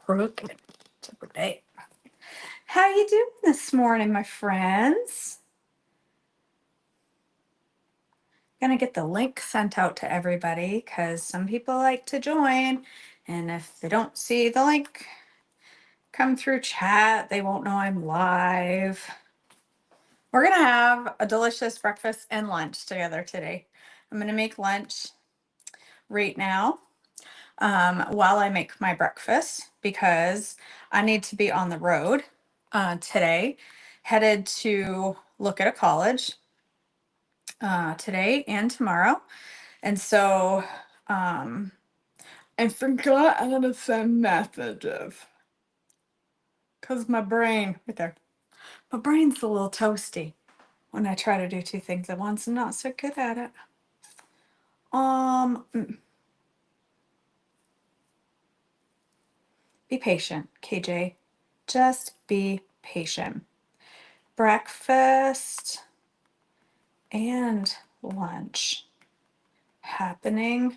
crooked today. How you doing this morning, my friends? Gonna get the link sent out to everybody because some people like to join, and if they don't see the link come through chat, they won't know I'm live. We're gonna have a delicious breakfast and lunch together today. I'm gonna make lunch right now while I make my breakfast because I need to be on the road today, headed to look at a college today and tomorrow. And so I forgot how to send messages because my brain, right there, my brain's a little toasty when I try to do two things at once. I'm not so good at it. Be patient, KJ. Just be patient. Breakfast and lunch happening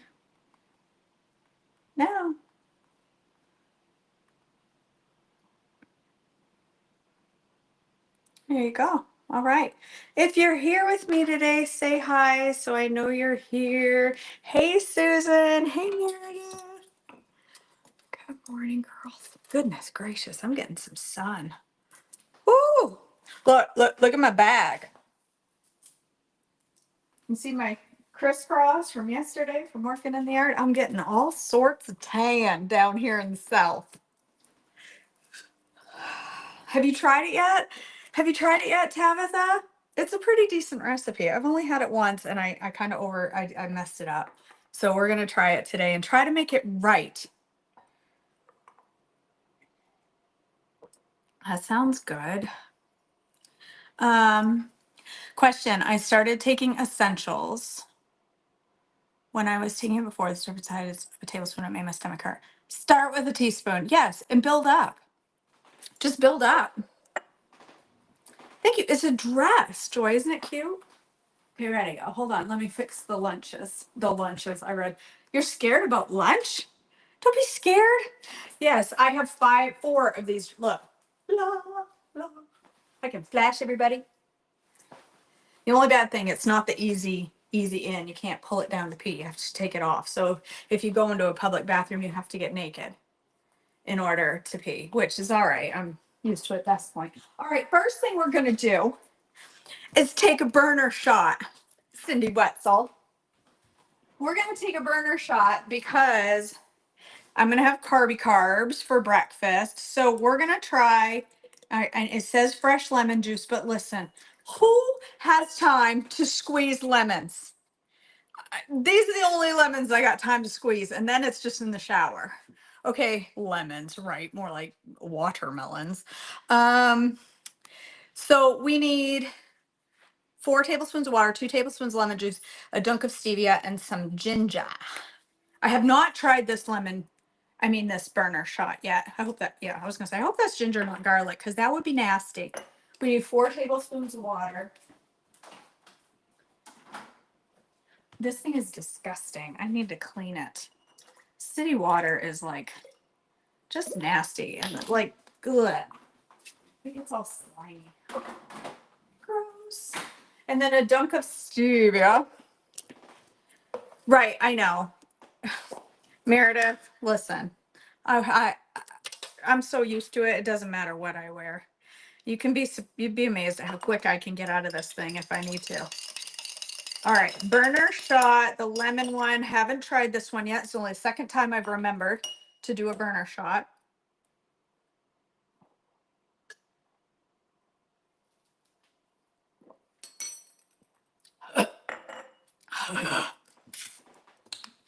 now. There you go. All right. If you're here with me today, say hi so I know you're here. Hey, Susan. Hey, Meredith. Good morning, girls. Goodness gracious, I'm getting some sun. Woo! Look at my bag. You see my crisscross from yesterday from working in the yard? I'm getting all sorts of tan down here in the south. Have you tried it yet? Have you tried it yet, Tabitha? It's a pretty decent recipe. I've only had it once and I kind of I messed it up. So we're going to try it today and try to make it right. That sounds good. Question. I started taking essentials when I was taking it before. The stove decided a tablespoon. It made my stomach hurt. Start with a teaspoon. Yes. And build up. Just build up. Thank you. It's a dress, Joy. Isn't it cute? Okay, ready. Oh, hold on. Let me fix the lunches. The lunches I read. You're scared about lunch? Don't be scared. Yes, I have 4 of these. Look. La, la. I can flash everybody. The only bad thing, it's not the easy in. You can't pull it down to pee. You have to take it off. So if you go into a public bathroom, you have to get naked in order to pee, which is all right. I'm used to it at this point. All right, first thing we're going to do is take a burner shot. Cindy Wetzel. We're going to take a burner shot because I'm going to have carbs for breakfast. So we're going to try, and it says fresh lemon juice, but listen, who has time to squeeze lemons? These are the only lemons I got time to squeeze, and then it's just in the shower. Okay, lemons, right? More like watermelons. So we need 4 tablespoons of water, 2 tablespoons of lemon juice, a dunk of stevia, and some ginger. I have not tried this this burner shot yet. I hope that, I was gonna say, I hope that's ginger, not garlic, because that would be nasty. We need 4 tablespoons of water. This thing is disgusting. I need to clean it. City water is like just nasty and like good. I think it's all slimy. Gross. And then a dunk of stevia. Right, I know. Meredith, listen. I'm so used to it. It doesn't matter what I wear. You'd be amazed at how quick I can get out of this thing if I need to. All right, burner shot, the lemon one. Haven't tried this one yet. It's only the second time I've remembered to do a burner shot.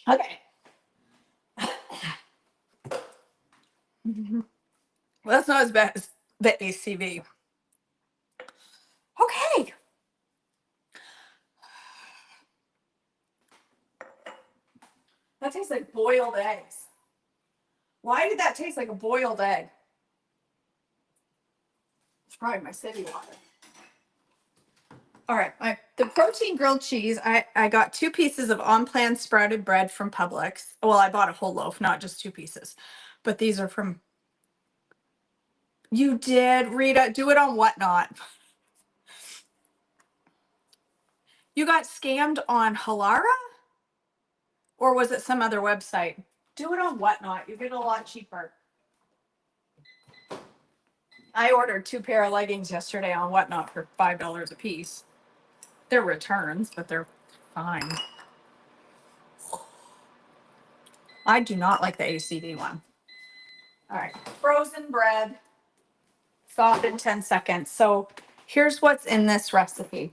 Okay. Well, that's not as bad as the ACV. Okay. That tastes like boiled eggs. Why did that taste like a boiled egg? It's probably my city water. All right, the protein grilled cheese, I got 2 pieces of on-plan sprouted bread from Publix. Well, I bought a whole loaf, not just 2 pieces. But these are from You did, Rita. Do it on Whatnot. You got scammed on Halara? Or was it some other website? Do it on Whatnot. You get it a lot cheaper. I ordered 2 pair of leggings yesterday on Whatnot for $5 a piece. They're returns, but they're fine. I do not like the ACD one. All right, frozen bread, thawed in 10 seconds. So here's what's in this recipe.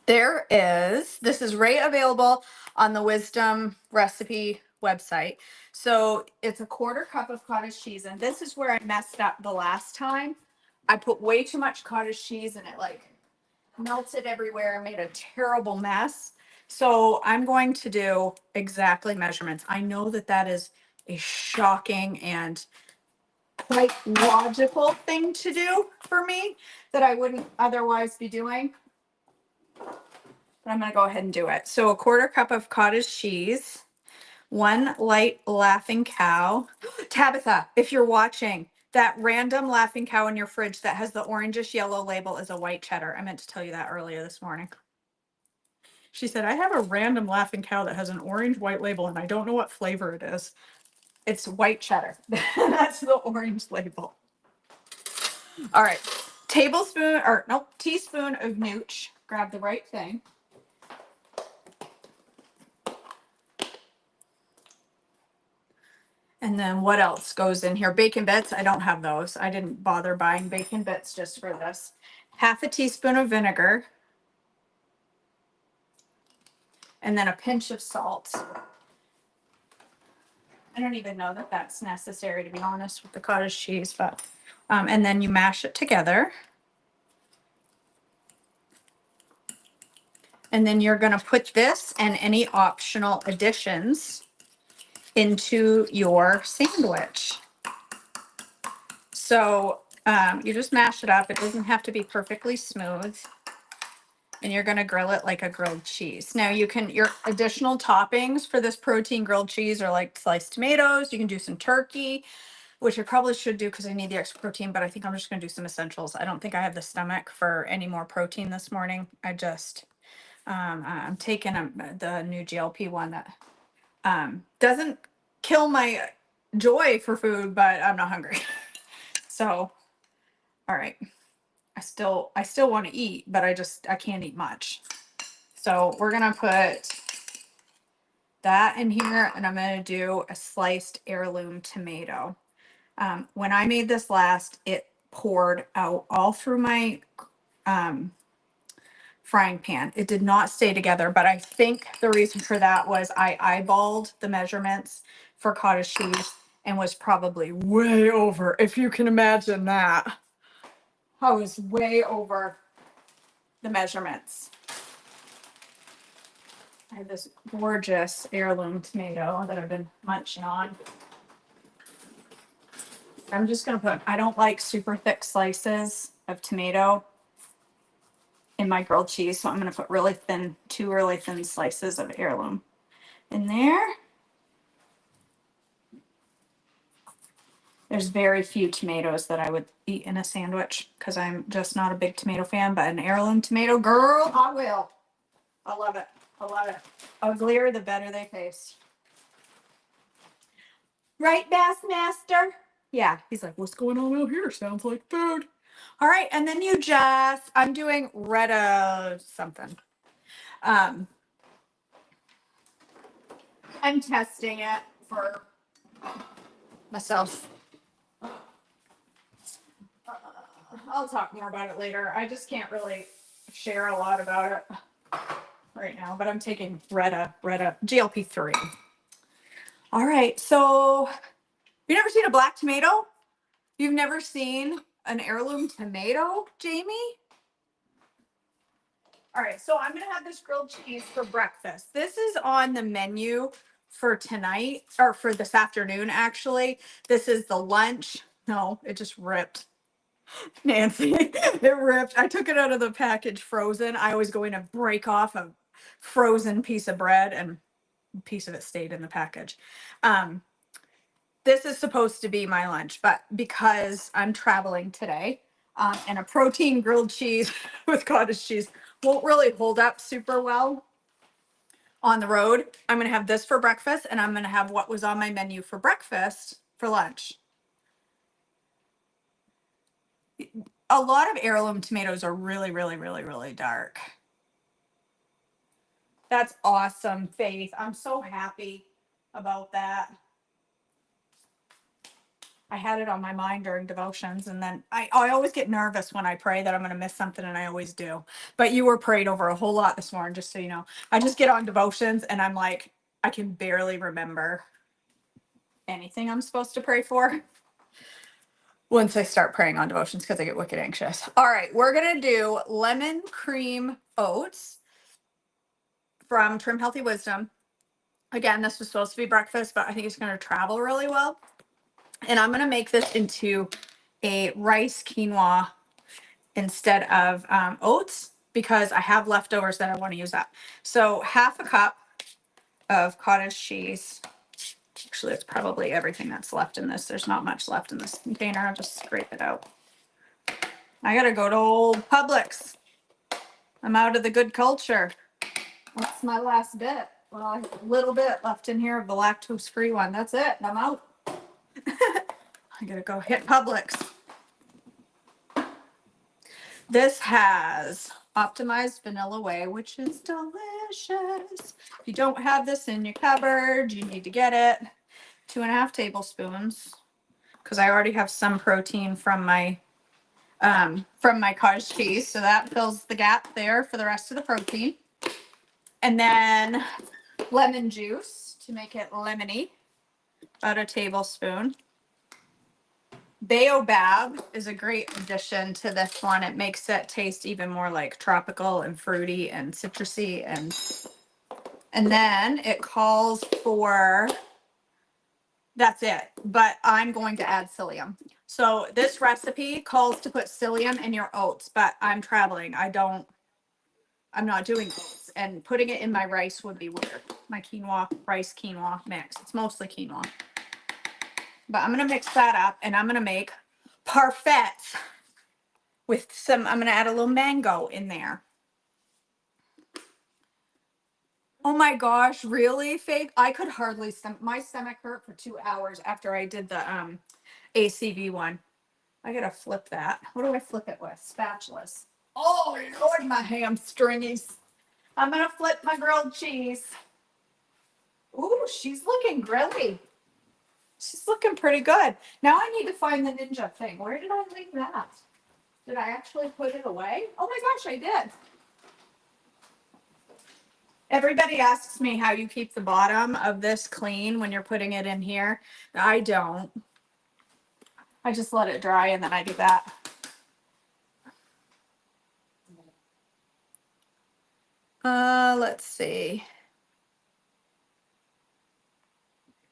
This is right available on the Wisdom recipe website. So it's a 1/4 cup of cottage cheese. And this is where I messed up the last time. I put way too much cottage cheese and it like melted everywhere and made a terrible mess. So I'm going to do exactly measurements. I know that that is a shocking and quite logical thing to do for me that I wouldn't otherwise be doing. But I'm going to go ahead and do it. So a 1/4 cup of cottage cheese, 1 light Laughing Cow. Tabitha, if you're watching, that random Laughing Cow in your fridge that has the orangish yellow label is a white cheddar. I meant to tell you that earlier this morning. She said, I have a random Laughing Cow that has an orange white label and I don't know what flavor it is. It's white cheddar. That's the orange label. All right. Teaspoon of nooch. Grab the right thing. And then what else goes in here? Bacon bits. I don't have those. I didn't bother buying bacon bits just for this. 1/2 teaspoon of vinegar. And then a pinch of salt. I don't even know that that's necessary, to be honest, with the cottage cheese, but, and then you mash it together. And then you're going to put this and any optional additions into your sandwich. So you just mash it up. It doesn't have to be perfectly smooth. And you're going to grill it like a grilled cheese. Now your additional toppings for this protein grilled cheese are like sliced tomatoes. You can do some turkey, which I probably should do because I need the extra protein, but I think I'm just going to do some essentials. I don't think I have the stomach for any more protein this morning. I'm taking the new GLP one that doesn't kill my joy for food, but I'm not hungry. So, all right. I still want to eat, but I can't eat much. So we're going to put that in here and I'm going to do a sliced heirloom tomato. When I made this last, it poured out all through my frying pan. It did not stay together, but I think the reason for that was I eyeballed the measurements for cottage cheese and was probably way over, if you can imagine that. I was way over the measurements. I have this gorgeous heirloom tomato that I've been munching on. I'm just going to put, I don't like super thick slices of tomato in my grilled cheese, so I'm going to put two really thin slices of heirloom in there. There's very few tomatoes that I would eat in a sandwich because I'm just not a big tomato fan, but an heirloom tomato, girl, I will. I love it. I love it. Uglier, the better they taste. Right, Bassmaster? Yeah, he's like, what's going on out here? Sounds like food. All right, and then I'm doing Retta something. I'm testing it for myself. I'll talk more about it later. I just can't really share a lot about it right now, but I'm taking Retta GLP-3. All right, so you've never seen a black tomato? You've never seen an heirloom tomato, Jamie? All right, so I'm gonna have this grilled cheese for breakfast. This is on the menu for tonight, or for this afternoon, actually. This is the lunch. No, it just ripped. Nancy, it ripped. I took it out of the package frozen. I always go in and break off a frozen piece of bread and a piece of it stayed in the package. this is supposed to be my lunch, but because I'm traveling today, and a protein grilled cheese with cottage cheese won't really hold up super well on the road, I'm going to have this for breakfast, and I'm going to have what was on my menu for breakfast for lunch. A lot of heirloom tomatoes are really, really, really, really dark. That's awesome, Faith. I'm so happy about that. I had it on my mind during devotions, and then I always get nervous when I pray that I'm going to miss something, and I always do. But you were prayed over a whole lot this morning, just so you know. I just get on devotions, and I'm like, I can barely remember anything I'm supposed to pray for once I start praying on devotions because I get wicked anxious. All right, we're going to do lemon cream oats from Trim Healthy Wisdom. Again, this was supposed to be breakfast, but I think it's going to travel really well. And I'm going to make this into a rice quinoa instead of oats because I have leftovers that I want to use up. So half a cup of cottage cheese. Actually, it's probably everything that's left in this. There's not much left in this container. I'll just scrape it out. I got to go to old Publix. I'm out of the good culture. That's my last bit. Well, I have a little bit left in here of the lactose-free one. That's it. I'm out. I gotta go hit Publix. This has optimized vanilla whey, which is delicious. If you don't have this in your cupboard, you need to get it. 2.5 tablespoons, because I already have some protein from my cottage cheese, so that fills the gap there for the rest of the protein. And then lemon juice to make it lemony, about a tablespoon. Baobab is a great addition to this one. It makes it taste even more like tropical and fruity and citrusy, and then it calls for, that's it, but I'm going to add psyllium. So this recipe calls to put psyllium in your oats, but I'm traveling. I'm not doing oats, and putting it in my rice would be weird. My quinoa, rice quinoa mix. It's mostly quinoa. But I'm going to mix that up, and I'm going to make parfaits with some, I'm going to add a little mango in there. Oh my gosh, really, Faith? I could hardly, my stomach hurt for 2 hours after I did the ACV one. I got to flip that. What do I flip it with? Spatulas. Oh, Lord, my hamstringies. I'm going to flip my grilled cheese. Ooh, she's looking grilly. She's looking pretty good. Now I need to find the ninja thing. Where did I leave that? Did I actually put it away? Oh my gosh, I did. Everybody asks me how you keep the bottom of this clean when you're putting it in here. I don't. I just let it dry and then I do that. Let's see.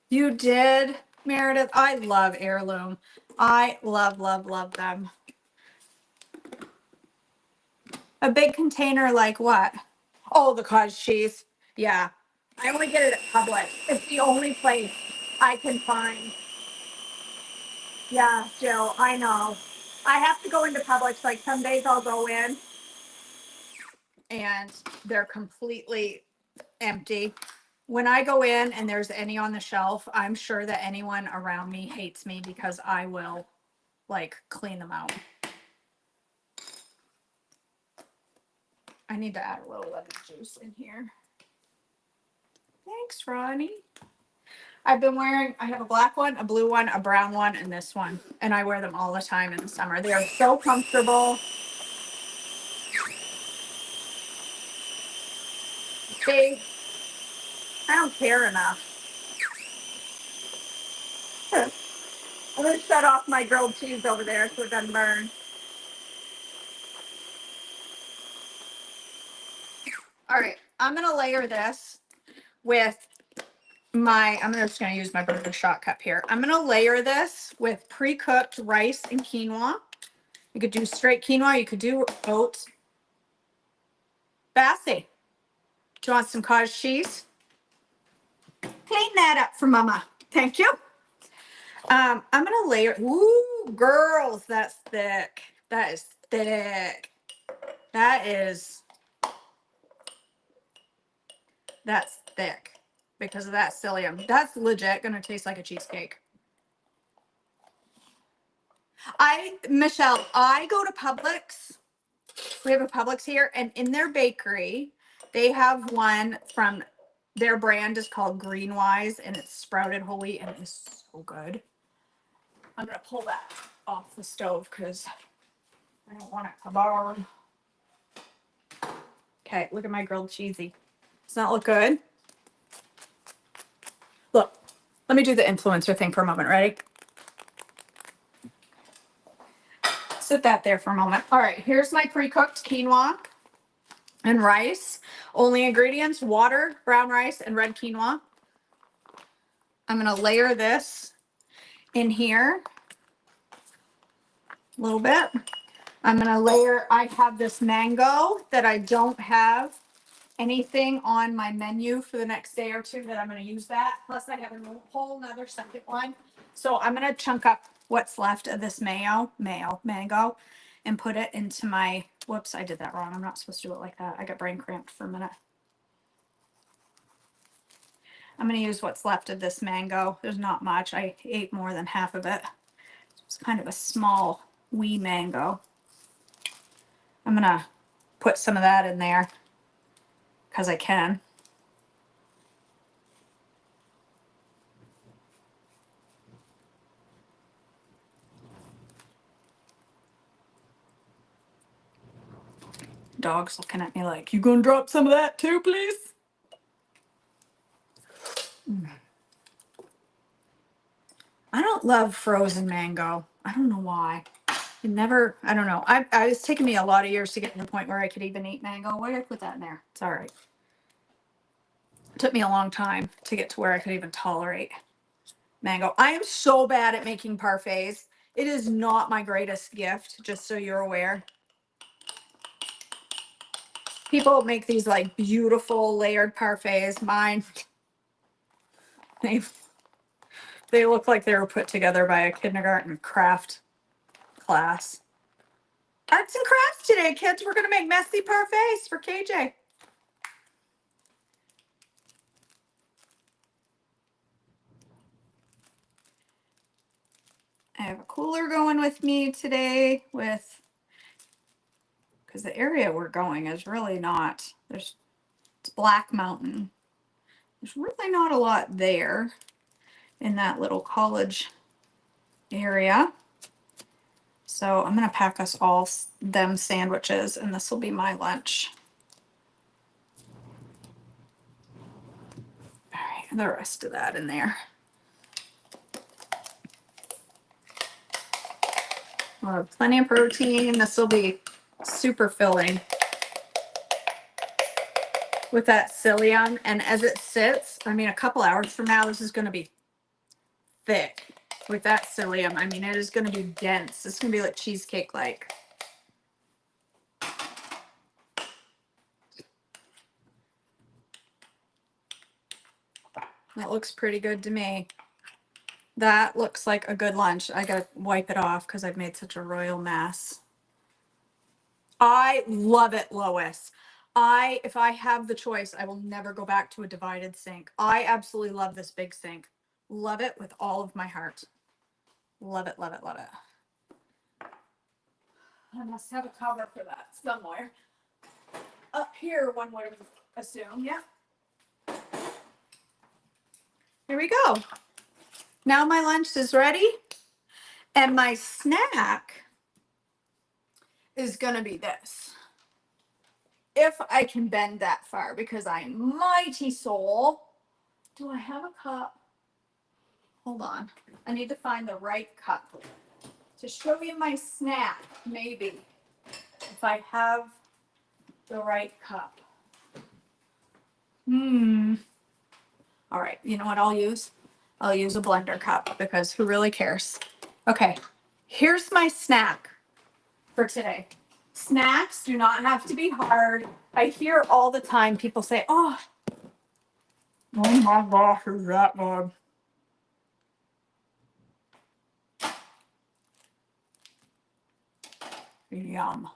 You did, Meredith? I love heirloom. I love, love, love them. A big container like what? Oh, the cottage cheese. Yeah. I only get it at Publix. It's the only place I can find. Yeah, Jill, I know. I have to go into Publix. Like some days I'll go in and they're completely empty. When I go in and there's any on the shelf, I'm sure that anyone around me hates me because I will like clean them out. I need to add a little lemon juice in here. Thanks, Ronnie. I've been wearing, I have a black one, a blue one, a brown one, and this one. And I wear them all the time in the summer. They are so comfortable. I don't care enough. I'm going to shut off my grilled cheese over there so it doesn't burn. All right, I'm going to layer this with I'm just going to use my burger shot cup here. I'm going to layer this with pre-cooked rice and quinoa. You could do straight quinoa. You could do oats. Bassy, do you want some cottage cheese? Clean that up for Mama. Thank you. I'm gonna layer. Ooh, girls, that's thick. That is thick. That's thick because of that psyllium. That's legit gonna taste like a cheesecake. Michelle, I go to Publix. We have a Publix here, and in their bakery, they have one from their brand is called Greenwise, and it's sprouted whole wheat, and it's so good. I'm gonna pull that off the stove because I don't want it to burn. Okay, look at my grilled cheesy. Does that look good? Look, let me do the influencer thing for a moment. Ready? Sit that there for a moment. All right, here's my pre-cooked quinoa and rice. Only ingredients, water, brown rice, and red quinoa. I'm gonna layer this in here a little bit. I'm gonna layer, I have this mango that I don't have anything on my menu for the next day or two that I'm gonna use that. Plus I have a whole nother second one. So I'm gonna chunk up what's left of this mango, and put it into my, whoops, I did that wrong. I'm not supposed to do it like that. I got brain cramped for a minute. I'm gonna use what's left of this mango. There's not much. I ate more than half of it. It's kind of a small, wee mango. I'm gonna put some of that in there because I can. Dog's looking at me like, you gonna drop some of that too, please? I don't love frozen mango. I don't know why. It never, I don't know. It's taken me a lot of years to get to the point where I could even eat mango. Why did I put that in there? It's all right. It took me a long time to get to where I could even tolerate mango. I am so bad at making parfaits. It is not my greatest gift, just so you're aware. People make these like beautiful layered parfaits. Mine, they look like they were put together by a kindergarten craft class. Arts and crafts today, kids. We're going to make messy parfaits for KJ. I have a cooler going with me today because the area we're going is really not, it's Black Mountain. There's really not a lot there in that little college area. So I'm going to pack us all them sandwiches, and this will be my lunch. All right, and the rest of that in there. We'll have plenty of protein. This will be super filling with that psyllium. And as it sits, I mean, a couple hours from now, this is going to be thick with that psyllium. I mean, it is going to be dense. It's going to be like cheesecake-like. That looks pretty good to me. That looks like a good lunch. I gotta wipe it off because I've made such a royal mess. I love it, Lois. If I have the choice, I will never go back to a divided sink. I absolutely love this big sink. Love it with all of my heart. Love it, love it, love it. I must have a cover for that somewhere. Up here, one would assume, yeah. Here we go. Now my lunch is ready. And my snack is gonna be this. If I can bend that far, because I'm mighty soul. Do I have a cup? Hold on. I need to find the right cup to show you my snack, maybe, if I have the right cup. All right, you know what I'll use? I'll use a blender cup because who really cares? Okay, here's my snack for today. Snacks do not have to be hard. I hear all the time people say, oh my gosh, is that good? Yum.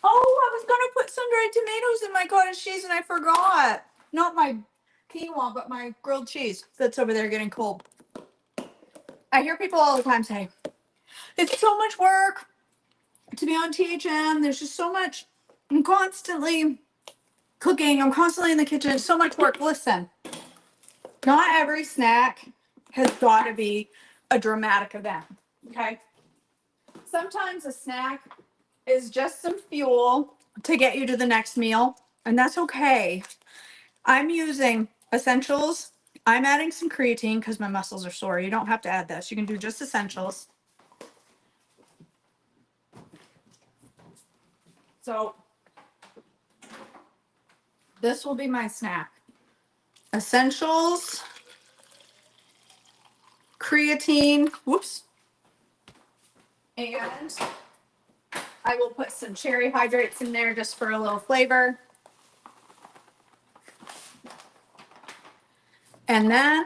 Oh, I was gonna put sun-dried tomatoes in my cottage cheese and I forgot. Not my quinoa, but my grilled cheese that's over there getting cold. I hear people all the time say, it's so much work to be on THM. There's just so much. I'm constantly cooking. I'm constantly in the kitchen. It's so much work. Listen, not every snack has got to be a dramatic event. Okay. Sometimes a snack is just some fuel to get you to the next meal, and that's okay. I'm using essentials. I'm adding some creatine because my muscles are sore. You don't have to add this. You can do just essentials. So this will be my snack. Essentials, creatine, whoops, and I will put some cherry hydrates in there just for a little flavor. And then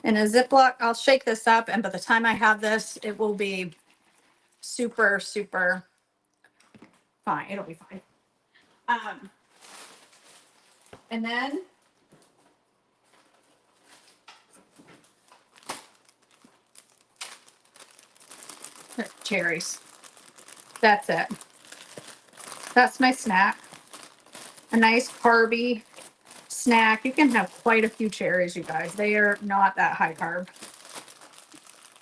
in a Ziploc, I'll shake this up, and by the time I have this, it will be super, super fine. It'll be fine. And then cherries. That's it. That's my snack. A nice carby snack. You can have quite a few cherries, you guys. They are not that high carb.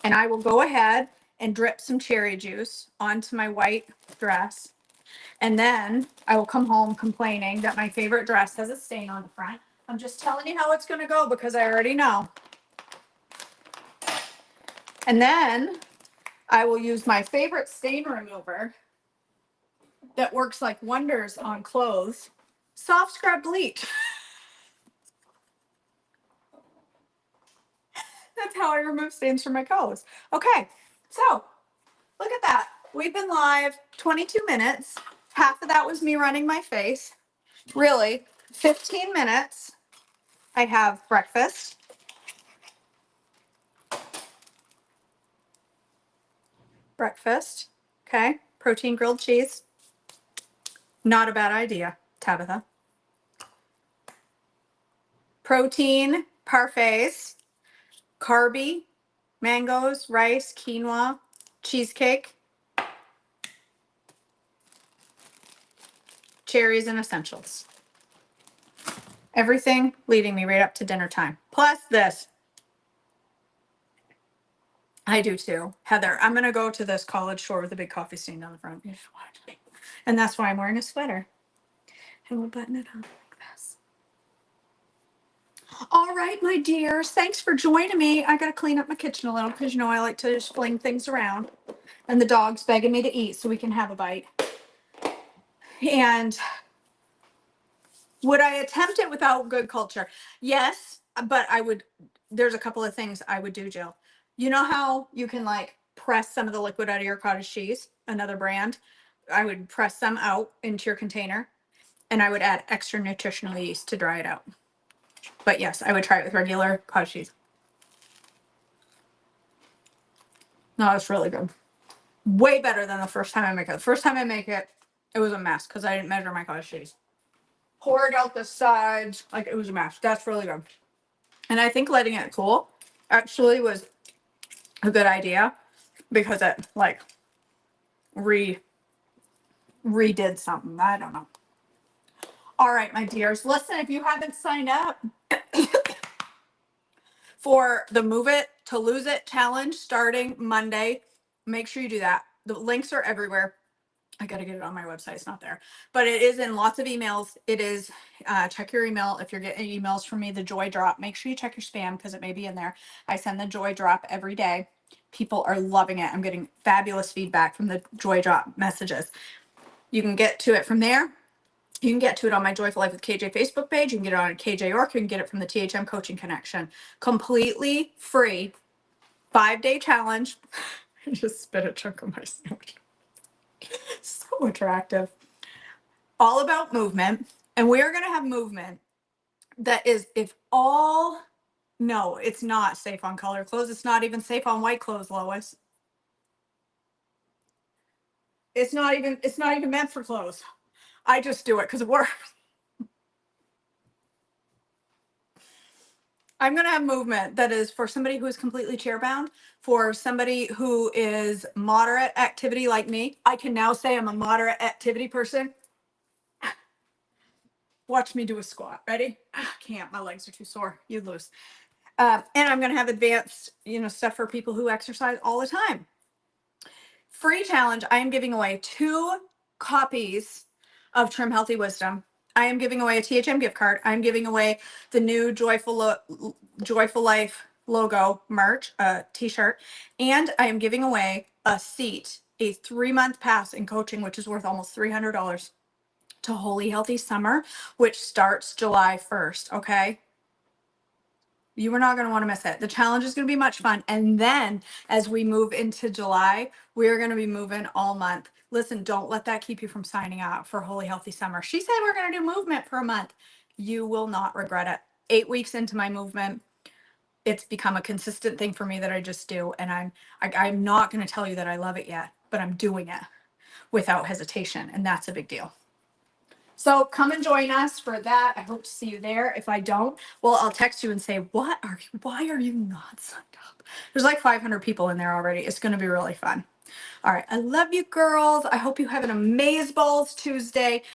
And I will go ahead and drip some cherry juice onto my white dress. And then I will come home complaining that my favorite dress has a stain on the front. I'm just telling you how it's going to go because I already know. And then I will use my favorite stain remover that works like wonders on clothes. Soft scrub bleach. That's how I remove stains from my clothes. Okay, so look at that. We've been live 22 minutes. Half of that was me running my face. Really, 15 minutes. I have breakfast. Breakfast. Okay, protein grilled cheese. Not a bad idea, Tabitha. Protein parfaits. Carby, mangoes, rice, quinoa, cheesecake, cherries, and essentials. Everything leading me right up to dinner time. Plus this. I do too. Heather, I'm going to go to this college store with a big coffee stain on the front. And that's why I'm wearing a sweater. And we'll button it up like this. All right, my dears. Thanks for joining me. I got to clean up my kitchen a little because, you know, I like to just fling things around. And the dog's begging me to eat so we can have a bite. And would I attempt it without good culture? Yes, but I would. There's a couple of things I would do, Jill. You know how you can like press some of the liquid out of your cottage cheese, another brand? I would press some out into your container and I would add extra nutritional yeast to dry it out. But yes, I would try it with regular cottage cheese. No, it's really good. Way better than the first time I make it. The first time I make it, it was a mess because I didn't measure my cottage cheese. Poured out the sides, like it was a mess. That's really good. And I think letting it cool actually was a good idea because it like redid something. I don't know. All right, my dears. Listen, if you haven't signed up for the Move It to Lose It challenge starting Monday, make sure you do that. The links are everywhere. I got to get it on my website. It's not there, but it is in lots of emails. It is, check your email. If you're getting emails from me, the Joy Drop, make sure you check your spam because it may be in there. I send the Joy Drop every day. People are loving it. I'm getting fabulous feedback from the Joy Drop messages. You can get to it from there. You can get to it on my Joyful Life with KJ Facebook page. You can get it on KJ Ork. You can get it from the THM Coaching Connection. Completely free 5-day challenge. I just spit a chunk of my sandwich. So attractive. All about movement. And we are going to have movement that is, no, it's not safe on color clothes. It's not even safe on white clothes, Lois. It's not even meant for clothes. I just do it because it works. I'm going to have movement that is for somebody who is completely chair bound, for somebody who is moderate activity like me. I can now say I'm a moderate activity person. Watch me do a squat. Ready? I can't. My legs are too sore. You lose. And I'm going to have advanced, stuff for people who exercise all the time. Free challenge. I am giving away 2 copies of Trim Healthy Wisdom. I am giving away a THM gift card. I'm giving away the new Joyful Life logo merch, t-shirt, and I am giving away a seat, a 3-month pass in coaching, which is worth almost $300, to Holy Healthy Summer, which starts July 1st. Okay. You are not going to want to miss it. The challenge is going to be much fun. And then as we move into July, we're going to be moving all month. Listen, don't let that keep you from signing up for Holy Healthy Summer. She said we're going to do movement for a month. You will not regret it. 8 weeks into my movement, it's become a consistent thing for me that I just do. And I'm not going to tell you that I love it yet, but I'm doing it without hesitation. And that's a big deal. So come and join us for that. I hope to see you there. If I don't, well, I'll text you and say, why are you not signed up? There's like 500 people in there already. It's going to be really fun. All right. I love you girls. I hope you have an amazeballs Tuesday.